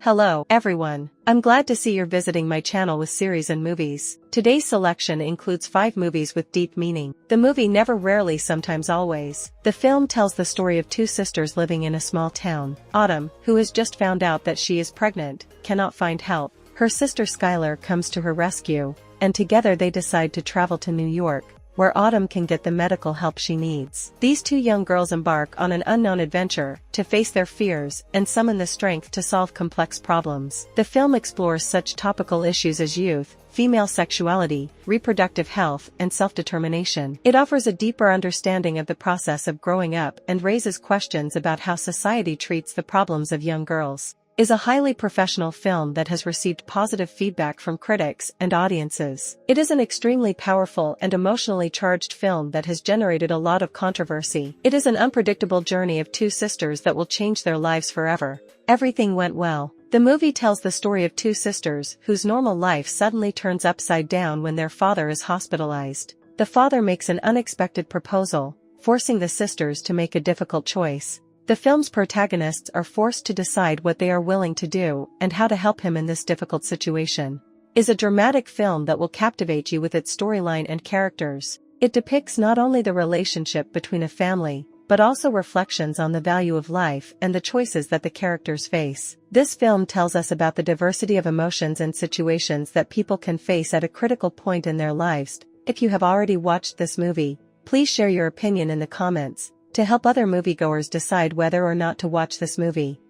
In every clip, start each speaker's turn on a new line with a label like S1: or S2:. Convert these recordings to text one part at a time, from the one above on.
S1: Hello, everyone. I'm glad to see you're visiting my channel with series and movies. Today's selection includes 5 movies with deep meaning. The movie Never, Rarely, Sometimes, Always. The film tells the story of 2 sisters living in a small town. Autumn, who has just found out that she is pregnant, cannot find help. Her sister Skylar comes to her rescue, and together they decide to travel to New York, where Autumn can get the medical help she needs. These 2 young girls embark on an unknown adventure to face their fears and summon the strength to solve complex problems. The film explores such topical issues as youth, female sexuality, reproductive health, and self-determination. It offers a deeper understanding of the process of growing up and raises questions about how society treats the problems of young girls. Is a highly professional film that has received positive feedback from critics and audiences. It is an extremely powerful and emotionally charged film that has generated a lot of controversy. It is an unpredictable journey of 2 sisters that will change their lives forever. Everything went well. The movie tells the story of 2 sisters whose normal life suddenly turns upside down when their father is hospitalized. The father makes an unexpected proposal, forcing the sisters to make a difficult choice. The film's protagonists are forced to decide what they are willing to do and how to help him in this difficult situation. It is a dramatic film that will captivate you with its storyline and characters. It depicts not only the relationship between a family, but also reflections on the value of life and the choices that the characters face. This film tells us about the diversity of emotions and situations that people can face at a critical point in their lives. If you have already watched this movie, please share your opinion in the comments to help other moviegoers decide whether or not to watch this movie.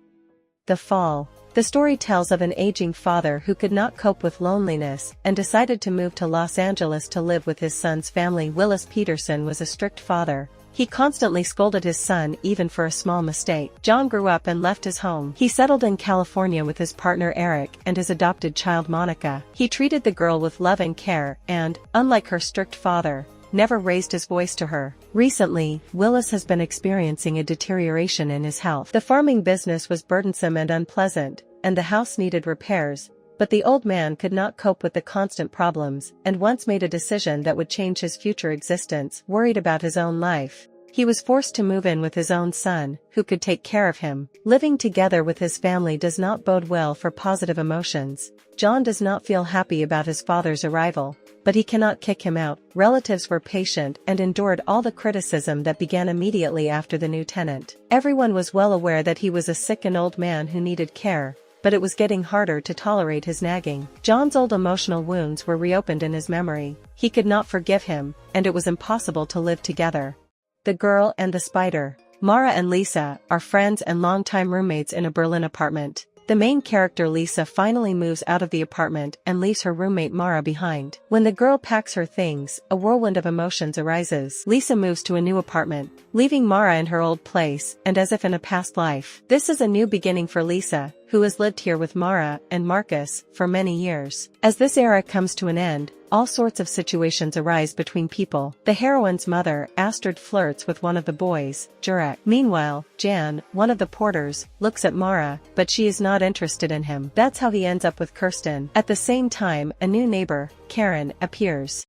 S1: The Fall. The story tells of an aging father who could not cope with loneliness and decided to move to Los Angeles to live with his son's family. Willis Peterson was a strict father. He constantly scolded his son even for a small mistake. John grew up and left his home. He settled in California with his partner Eric and his adopted child Monica. He treated the girl with love and care and, unlike her strict father, never raised his voice to her. Recently, Willis has been experiencing a deterioration in his health. The farming business was burdensome and unpleasant, and the house needed repairs, but the old man could not cope with the constant problems and once made a decision that would change his future existence. Worried about his own life, he was forced to move in with his own son, who could take care of him. Living together with his family does not bode well for positive emotions. John does not feel happy about his father's arrival, but he cannot kick him out. Relatives were patient and endured all the criticism that began immediately after the new tenant. Everyone was well aware that he was a sick and old man who needed care, but it was getting harder to tolerate his nagging. John's old emotional wounds were reopened in his memory. He could not forgive him, and it was impossible to live together. The Girl and the Spider. Mara and Lisa are friends and longtime roommates in a Berlin apartment. The main character Lisa finally moves out of the apartment and leaves her roommate Mara behind. When the girl packs her things, a whirlwind of emotions arises. Lisa moves to a new apartment, leaving Mara in her old place and as if in a past life. This is a new beginning for Lisa, who has lived here with Mara and Marcus for many years. As this era comes to an end, all sorts of situations arise between people. The heroine's mother, Astrid, flirts with one of the boys, Jurek. Meanwhile, Jan, one of the porters, looks at Mara, but she is not interested in him. That's how he ends up with Kirsten. At the same time, a new neighbor, Karen, appears.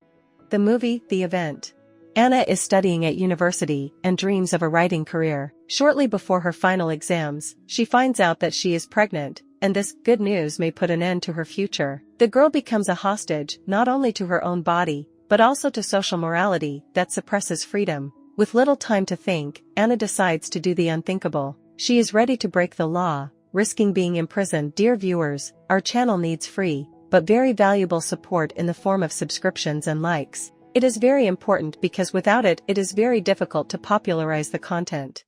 S1: The movie, The Event. Anna is studying at university and dreams of a writing career. Shortly before her final exams, she finds out that she is pregnant, and this good news may put an end to her future. The girl becomes a hostage not only to her own body, but also to social morality that suppresses freedom. With little time to think, Anna decides to do the unthinkable. She is ready to break the law, risking being imprisoned. Dear viewers, our channel needs free, but very valuable support in the form of subscriptions and likes. It is very important because without it, it is very difficult to popularize the content.